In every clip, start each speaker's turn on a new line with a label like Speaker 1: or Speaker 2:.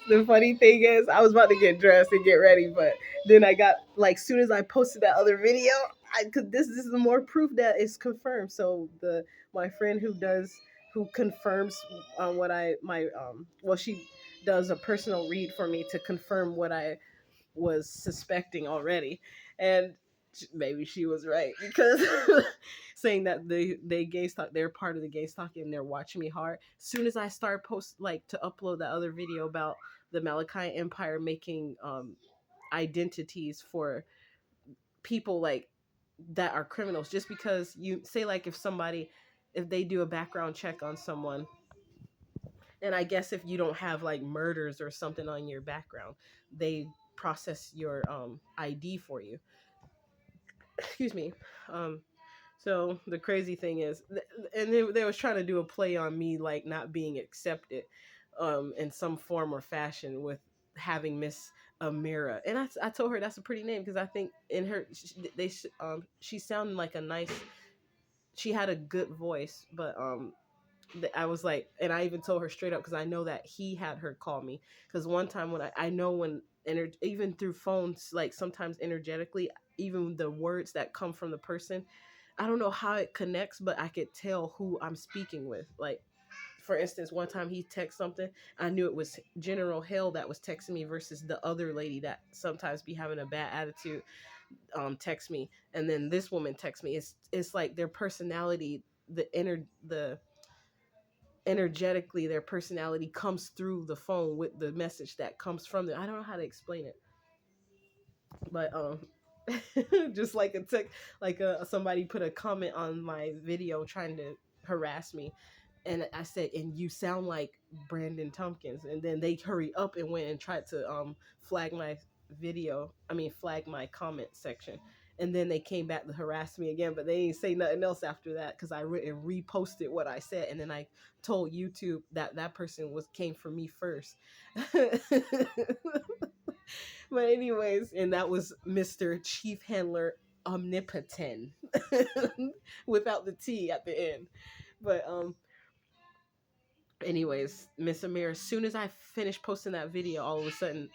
Speaker 1: The funny thing is, I was about to get dressed and get ready, but then I got like, soon as I posted that other video, I could. This is more proof that it's confirmed. So the my friend who confirms what I my well, she does a personal read for me to confirm what I was suspecting already, and maybe she was right because saying that they gay stock, they're part of the gay stock and they're watching me hard. As soon as I start post like to upload that other video about the Malachi Empire making identities for people like that are criminals, just because you say like if they do a background check on someone, and I guess if you don't have like murders or something on your background, they process your ID for you. Excuse me. Um, so the crazy thing is, and they was trying to do a play on me like not being accepted, in some form or fashion with having Miss Amira, and I told her that's a pretty name because I think in her she sounded like a nice, she had a good voice, but I was like, and I even told her straight up because I know that he had her call me because one time when I know when even through phones, like sometimes energetically, even the words that come from the person, I don't know how it connects, but I could tell who I'm speaking with. Like, for instance, one time he texted something, I knew it was General Hell that was texting me versus the other lady that sometimes be having a bad attitude, text me, and then this woman texts me. It's like their personality, the energetically their personality comes through the phone with the message that comes from them. I don't know how to explain it, but just like a tech, like somebody put a comment on my video trying to harass me, and I said, and you sound like Brandon Tompkins, and then they hurry up and went and tried to flag my flag my comment section, and then they came back to harass me again, but they didn't say nothing else after that because I reposted what I said, and then I told YouTube that that person came for me first. But anyways, and that was Mr. Chief Handler Omnipotent without the T at the end. But anyways, Miss Amir, as soon as I finished posting that video, all of a sudden,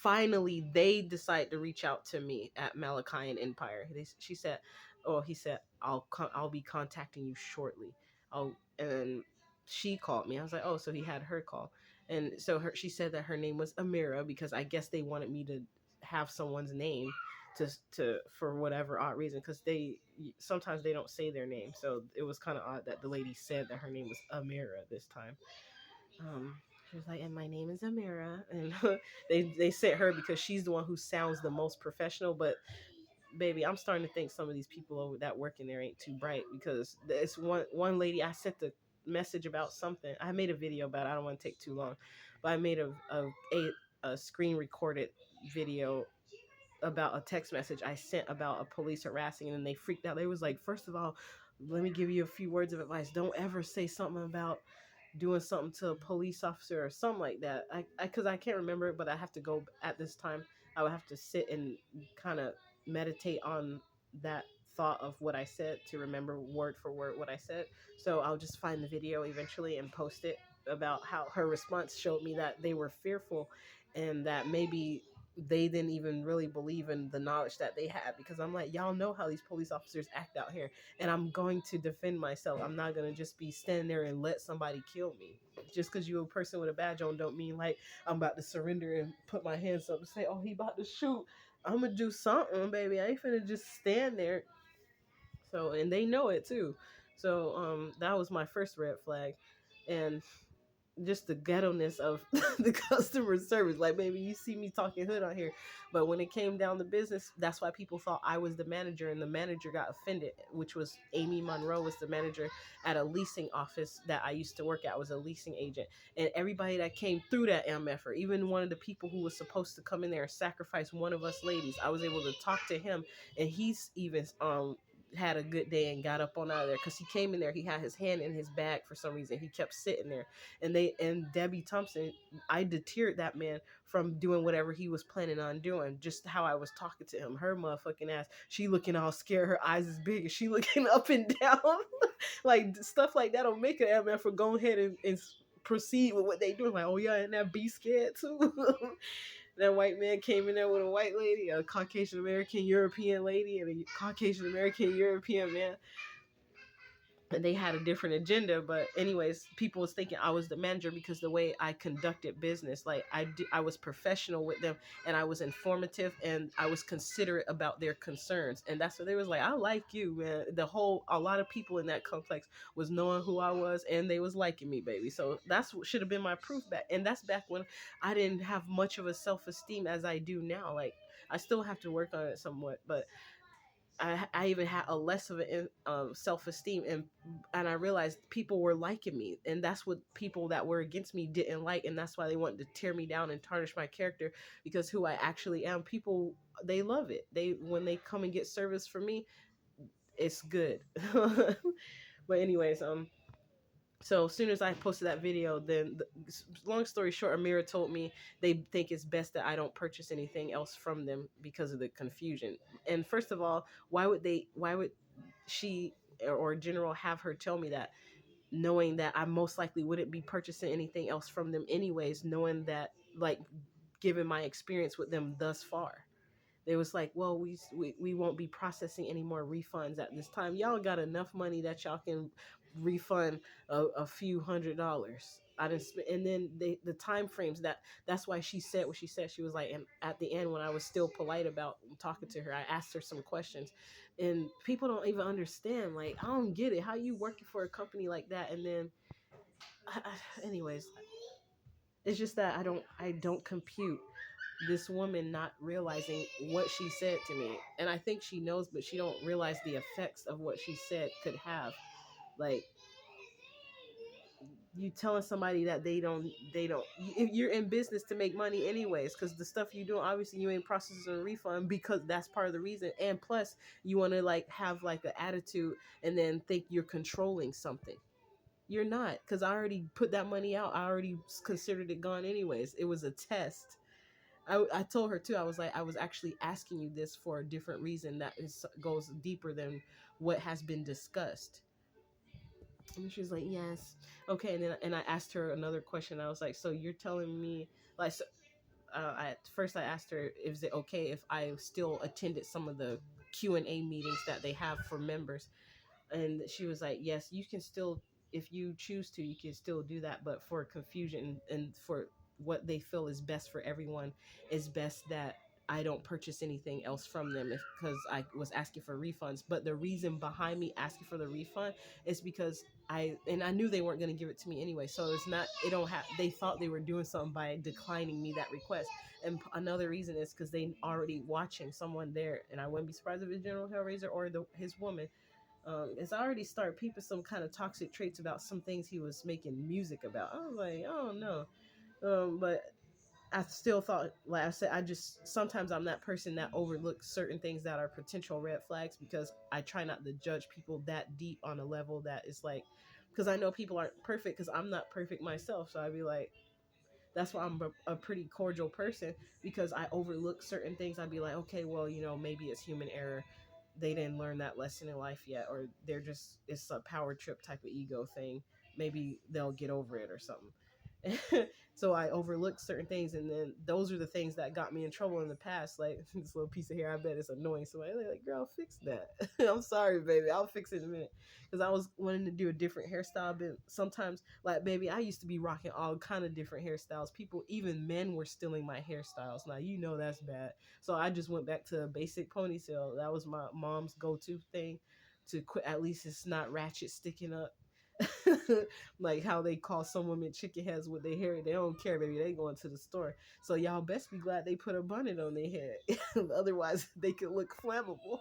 Speaker 1: finally, they decide to reach out to me at Malachi and Empire. She said, "Oh," he said, I'll be contacting you shortly." And she called me. I was like, "Oh," so he had her call, and so she said that her name was Amira because I guess they wanted me to have someone's name to for whatever odd reason, because they sometimes they don't say their name, so it was kind of odd that the lady said that her name was Amira this time. um, she was like, and my name is Amira, and they sent her because she's the one who sounds the most professional. But baby, I'm starting to think some of these people over that work in there ain't too bright, because it's one lady I sent the message about something. I made a video about it. I don't want to take too long, but I made a screen recorded video about a text message I sent about a police harassing, and then they freaked out. They was like, first of all, let me give you a few words of advice. Don't ever say something about doing something to a police officer or something like that. Because I can't remember it, but I have to go at this time. I would have to sit and kind of meditate on that thought of what I said to remember word for word what I said. So I'll just find the video eventually and post it about how her response showed me that they were fearful and that maybe they didn't even really believe in the knowledge that they had, because I'm like, y'all know how these police officers act out here, and I'm going to defend myself. I'm not going to just be standing there and let somebody kill me. Just because you're a person with a badge on don't mean like I'm about to surrender and put my hands up and say, oh, he about to shoot. I'm going to do something, baby. I ain't finna just stand there. So, and they know it too. So that was my first red flag. And just the ghetto-ness of the customer service. Like, baby, you see me talking hood on here, but when it came down to business, that's why people thought I was the manager, and the manager got offended, which was Amy Monroe, was the manager at a leasing office that I used to work at. I was a leasing agent, and everybody that came through that MFR, even one of the people who was supposed to come in there and sacrifice one of us ladies, I was able to talk to him, and he's even had a good day and got up on out of there, because he came in there, he had his hand in his bag for some reason, he kept sitting there, and Debbie Thompson, I deterred that man from doing whatever he was planning on doing. Just how I was talking to him, her motherfucking ass, she looking all scared, her eyes is big, and she looking up and down, like stuff like that'll make an MF for go ahead and proceed with what they do. Like, oh yeah, and that be scared too. That white man came in there with a white lady, a Caucasian American European lady, and a Caucasian American European man, and they had a different agenda. But anyways, people was thinking I was the manager because the way I conducted business, like I was professional with them, and I was informative, and I was considerate about their concerns. And that's what they was like, I like you, man. A lot of people in that complex was knowing who I was, and they was liking me, baby. So that's what should have been my proof back. And that's back when I didn't have much of a self-esteem as I do now. Like, I still have to work on it somewhat, but I even had a less of a self esteem, and I realized people were liking me, and that's what people that were against me didn't like, and that's why they wanted to tear me down and tarnish my character, because who I actually am, people, they love it. They, when they come and get service from me, it's good. But anyways, so as soon as I posted that video, then long story short, Amira told me they think it's best that I don't purchase anything else from them because of the confusion. And first of all, why would she or General have her tell me that, knowing that I most likely wouldn't be purchasing anything else from them anyways, knowing that, like, given my experience with them thus far. They was like, well, we won't be processing any more refunds at this time. Y'all got enough money that y'all can refund a few $100s. I didn't and then the time frames, that's why she said what she said. She was like, and at the end, when I was still polite about talking to her, I asked her some questions, and people don't even understand. Like, I don't get it. How you working for a company like that, and then, anyways, it's just that I don't compute this woman not realizing what she said to me. And I think she knows, but she don't realize the effects of what she said could have. Like, you telling somebody that you're in business to make money anyways, because the stuff you do, obviously you ain't processing a refund, because that's part of the reason. And plus, you want to like have like an attitude and then think you're controlling something. You're not, because I already put that money out. I already considered it gone anyways. It was a test. I told her too. I was like, I was actually asking you this for a different reason that goes deeper than what has been discussed. And she was like, yes, okay. And I asked her another question. I was like, so you're telling me, like, so, at first I asked her, is it okay if I still attended some of the Q&A meetings that they have for members? And she was like, yes, you can still, if you choose to, you can still do that, but for confusion and for what they feel is best for everyone, is best that I don't purchase anything else from them, because I was asking for refunds. But the reason behind me asking for the refund is because I knew they weren't going to give it to me anyway. So it's not, it don't have, they thought they were doing something by declining me that request. And another reason is because they already watching someone there, and I wouldn't be surprised if it's General Hellraiser or his woman. It's already started peeping some kind of toxic traits about some things he was making music about. I was like, oh no. But I still thought, like I said, I just, sometimes I'm that person that overlooks certain things that are potential red flags, because I try not to judge people that deep on a level that is like, because I know people aren't perfect, because I'm not perfect myself. So I'd be like, that's why I'm a pretty cordial person, because I overlook certain things. I'd be like, okay, well, maybe it's human error. They didn't learn that lesson in life yet, or they're just, it's a power trip type of ego thing. Maybe they'll get over it or something. So I overlooked certain things, and then those are the things that got me in trouble in the past. Like, this little piece of hair, I bet it's annoying somebody. They're like, girl, fix that. I'm sorry, baby, I'll fix it in a minute. Because I was wanting to do a different hairstyle, but sometimes, like, baby, I used to be rocking all kind of different hairstyles. People, even men, were stealing my hairstyles. Now, that's bad. So I just went back to a basic ponytail. That was my mom's go-to thing, to quit. At least it's not ratchet sticking up. Like how they call some women chicken heads with their hair. They don't care, baby. They going to the store. So y'all best be glad they put a bonnet on their head. Otherwise, they could look flammable.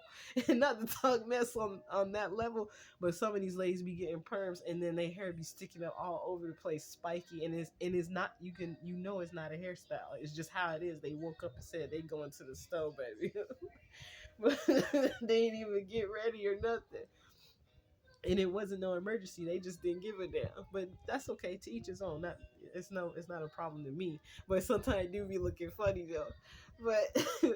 Speaker 1: And not to talk mess on that level, but some of these ladies be getting perms, and then their hair be sticking up all over the place, spiky, and it's not, it's not a hairstyle. It's just how it is. They woke up and said they going to the store, baby. But they didn't even get ready or nothing. And it wasn't no emergency. They just didn't give a damn. But that's okay. To each his own. It's not a problem to me. But sometimes I do be looking funny though. But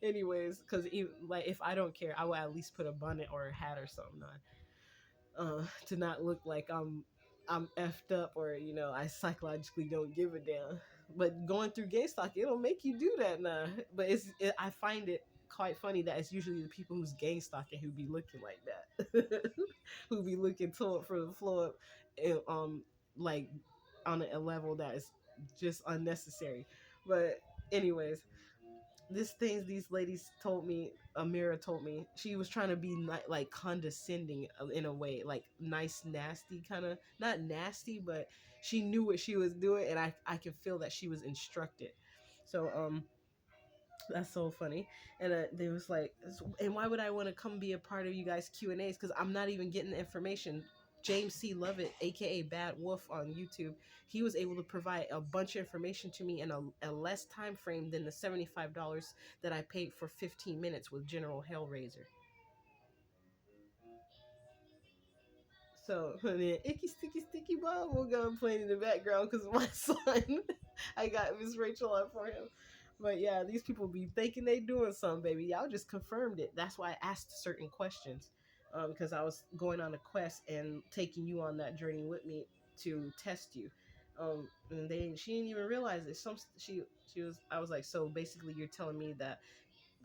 Speaker 1: anyways, because like, if I don't care, I will at least put a bonnet or a hat or something on, to not look like I'm I'm effed up, or I psychologically don't give a damn. But going through gay stock, it'll make you do that now. But I find it quite funny that it's usually the people who's gang stalking who be looking like that, who be looking toward for the floor, and, like on a level that is just unnecessary. But anyways, these ladies told me, Amira told me, she was trying to be like condescending, in a way, like nice nasty kind of, not nasty, but she knew what she was doing, and I can feel that she was instructed. So that's so funny. And they was like, and why would I want to come be a part of you guys Q&As, because I'm not even getting the information. James C. Lovett, aka Bad Wolf on YouTube, he was able to provide a bunch of information to me in a less time frame than the $75 that I paid for 15 minutes with General Hellraiser. So, and then Icky Sticky Sticky Bob will go and play in the background because my son, I got Miss Rachel up for him. But yeah, these people be thinking they doing something, baby. Y'all just confirmed it. That's why I asked certain questions, because I was going on a quest and taking you on that journey with me to test you. And she didn't even realize it. She was, I was like, so basically you're telling me that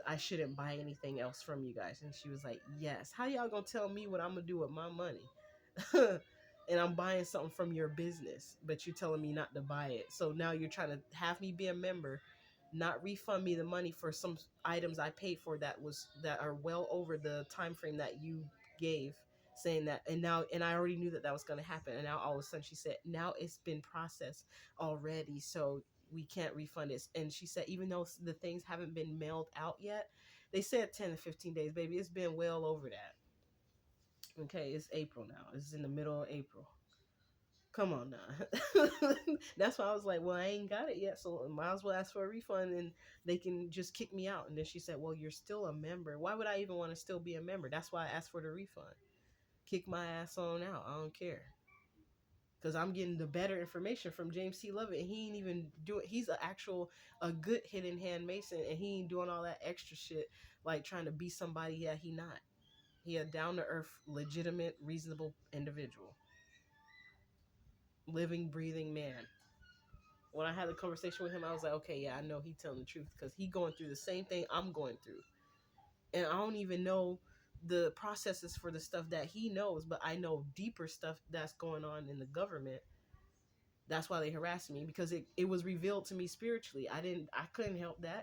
Speaker 1: I shouldn't buy anything else from you guys. And she was like, yes. How y'all gonna tell me what I'm gonna do with my money? And I'm buying something from your business, but you're telling me not to buy it. So now you're trying to have me be a member, not refund me the money for some items I paid for that are well over the time frame that you gave, saying that. And I already knew that was going to happen, and now all of a sudden she said, now it's been processed already, so we can't refund it. And she said, even though the things haven't been mailed out yet, they said 10 to 15 days, baby. It's been well over that. Okay, it's April now. It's in the middle of April. Come on now. That's why I was like, well, I ain't got it yet, so I might as well ask for a refund and they can just kick me out. And then she said, well, you're still a member. Why would I even want to still be a member? That's why I asked for the refund. Kick my ass on out. I don't care. Because I'm getting the better information from James C. Lovett, and he ain't even doing. He's a good hidden hand Mason, and he ain't doing all that extra shit like trying to be somebody that he not. He a down to earth, legitimate, reasonable individual, living, breathing man. When I had a conversation with him, I was like, okay, yeah, I know he telling the truth, because he going through the same thing I'm going through, and I don't even know the processes for the stuff that he knows, but I know deeper stuff that's going on in the government. That's why they harassed me, because it was revealed to me spiritually. I couldn't help that.